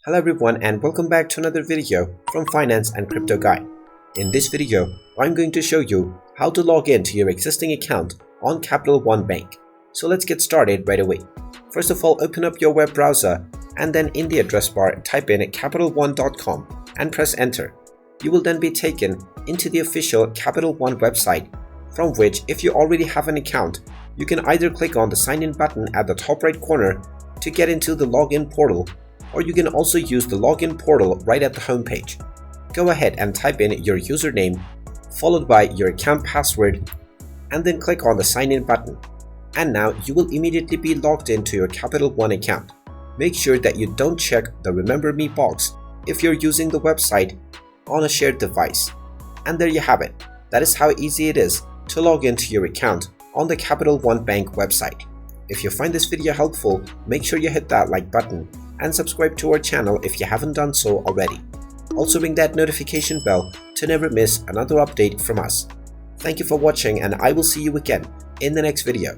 Hello everyone and welcome back to another video from Finance and Crypto Guy. In this video, I'm going to show you how to log in to your existing account on Capital One Bank. So let's get started right away. First of all, open up your web browser and then in the address bar type in capitalone.com and press enter. You will then be taken into the official Capital One website, from which if you already have an account, you can either click on the sign in button at the top right corner to get into the login portal, or you can also use the login portal right at the home page. Go ahead and type in your username followed by your account password and then click on the sign in button. And now you will immediately be logged into your Capital One account. Make sure that you don't check the Remember Me box if you're using the website on a shared device. And there you have it. That is how easy it is to log into your account on the Capital One Bank website. If you find this video helpful, make sure you hit that like button and subscribe to our channel if you haven't done so already. Also ring that notification bell to never miss another update from us. Thank you for watching and I will see you again in the next video.